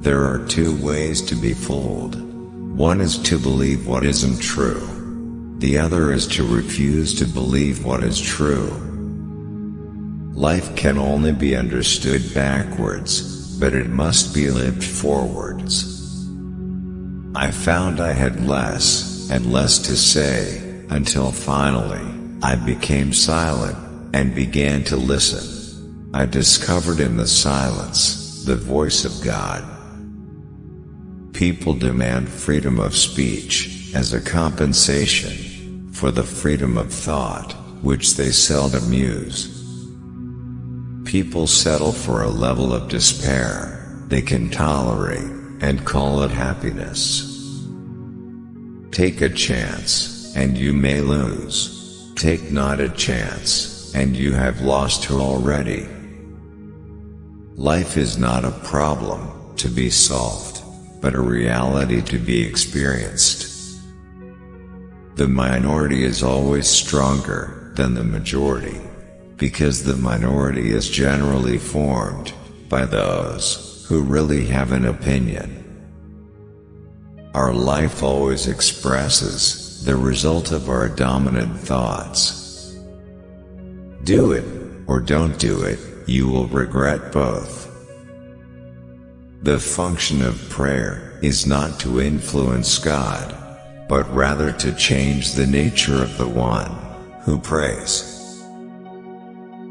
There are two ways to be fooled. One is to believe what isn't true. The other is to refuse to believe what is true. Life can only be understood backwards, but it must be lived forwards. I found I had less and less to say, until finally, I became silent and began to listen. I discovered in the silence the voice of God. People demand freedom of speech as a compensation for the freedom of thought, which they seldom use. People settle for a level of despair they can tolerate and call it happiness. Take a chance, and you may lose. Take not a chance, and you have lost her already. Life is not a problem to be solved, but a reality to be experienced. The minority is always stronger than the majority, because the minority is generally formed by those who really have an opinion. Our life always expresses the result of our dominant thoughts. Do it, or don't do it, you will regret both. The function of prayer is not to influence God, but rather to change the nature of the one who prays.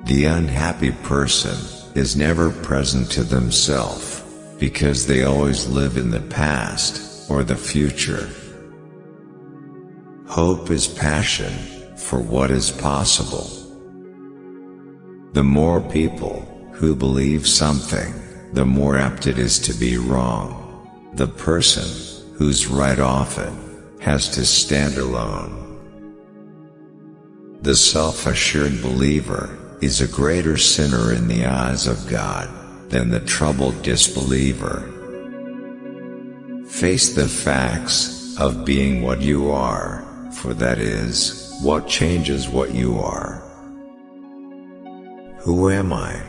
The unhappy person is never present to themselves, because they always live in the past or the future. Hope is passion for what is possible. The more people who believe something, the more apt it is to be wrong. The person who's right often has to stand alone. The self-assured believer is a greater sinner in the eyes of God than the troubled disbeliever. Face the facts of being what you are, for that is what changes what you are. Who am I?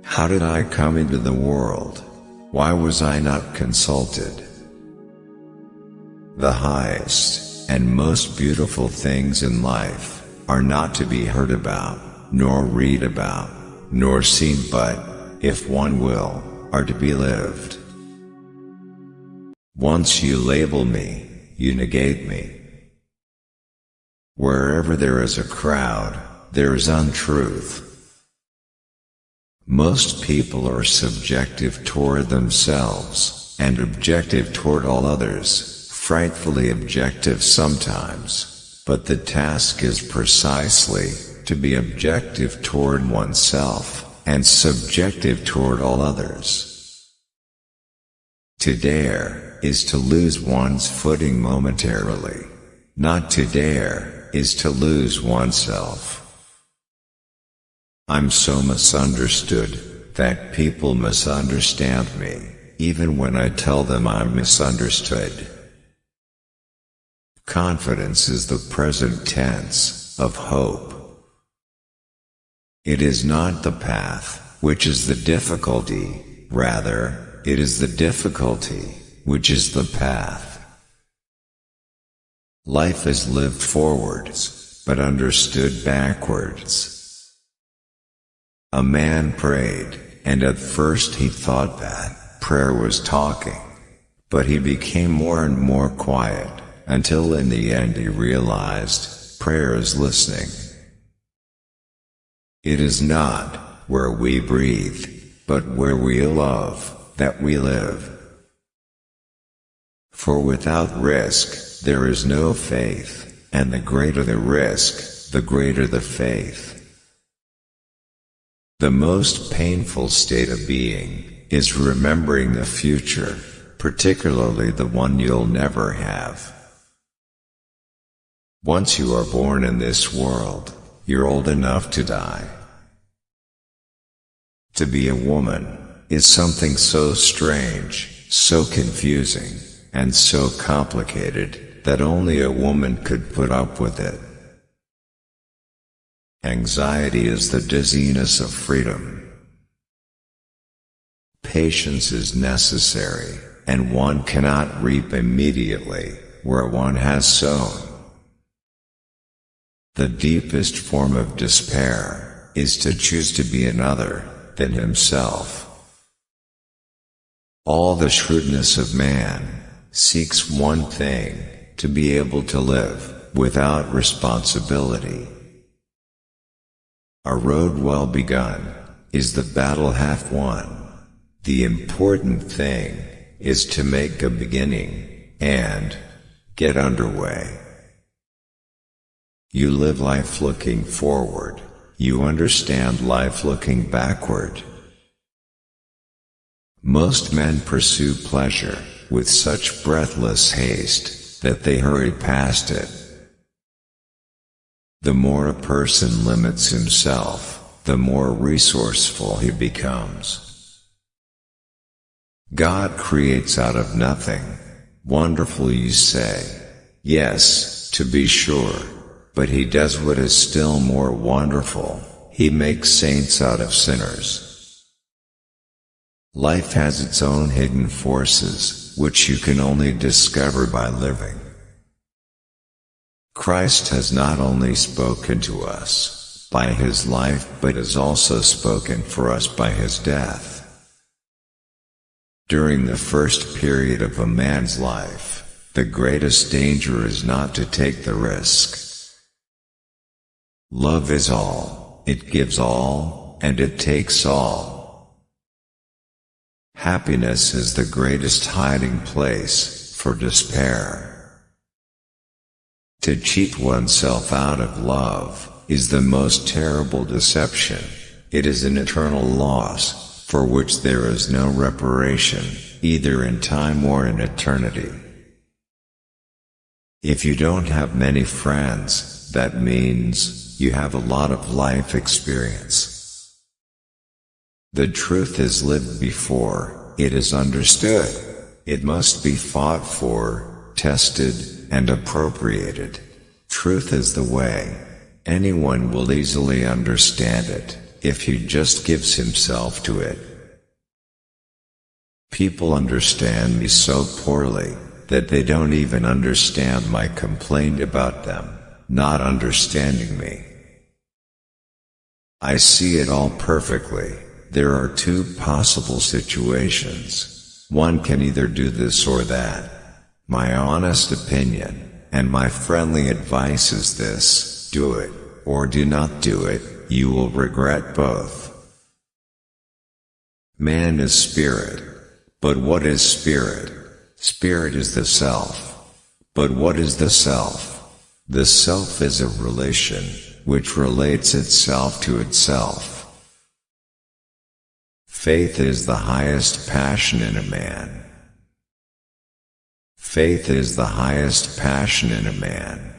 How did I come into the world? Why was I not consulted? The highest and most beautiful things in life are not to be heard about, nor read about, nor seen, but, if one will, are to be lived. Once you label me, you negate me. Wherever there is a crowd, there is untruth. Most people are subjective toward themselves, and objective toward all others, frightfully objective sometimes, but the task is precisely to be objective toward oneself, and subjective toward all others. To dare is to lose one's footing momentarily. Not to dare is to lose oneself. I'm so misunderstood that people misunderstand me, even when I tell them I'm misunderstood. Confidence is the present tense of hope. It is not the path which is the difficulty, rather, it is the difficulty which is the path. Life is lived forwards, but understood backwards. A man prayed, and at first he thought that prayer was talking, but he became more and more quiet, until in the end he realized prayer is listening. It is not where we breathe, but where we love, that we live. For without risk, there is no faith, and the greater the risk, the greater the faith. The most painful state of being is remembering the future, particularly the one you'll never have. Once you are born in this world, you're old enough to die. To be a woman is something so strange, so confusing, and so complicated that only a woman could put up with it. Anxiety is the dizziness of freedom. Patience is necessary, and one cannot reap immediately where one has sown. The deepest form of despair is to choose to be another than himself. All the shrewdness of man seeks one thing: to be able to live without responsibility. A road well begun is the battle half won. The important thing is to make a beginning and get underway. You live life looking forward. You understand life looking backward. Most men pursue pleasure with such breathless haste that they hurry past it. The more a person limits himself, the more resourceful he becomes. God creates out of nothing. Wonderful, you say. Yes, to be sure. But he does what is still more wonderful. He makes saints out of sinners. Life has its own hidden forces, which you can only discover by living. Christ has not only spoken to us by his life, but has also spoken for us by his death. During the first period of a man's life, the greatest danger is not to take the risk. Love is all, it gives all, and it takes all. Happiness is the greatest hiding place for despair. To cheat oneself out of love is the most terrible deception. It is an eternal loss, for which there is no reparation, either in time or in eternity. If you don't have many friends, that means you have a lot of life experience. The truth is lived before it is understood. It must be fought for, tested, and appropriated. Truth is the way. Anyone will easily understand it if he just gives himself to it. People understand me so poorly that they don't even understand my complaint about them not understanding me. I see it all perfectly. There are two possible situations. One can either do this or that. My honest opinion, and my friendly advice is this: do it, or do not do it. You will regret both. Man is spirit. But what is spirit? Spirit is the self. But what is the self? The self is a relation, which relates itself to itself. Faith is the highest passion in a man. Faith is the highest passion in a man.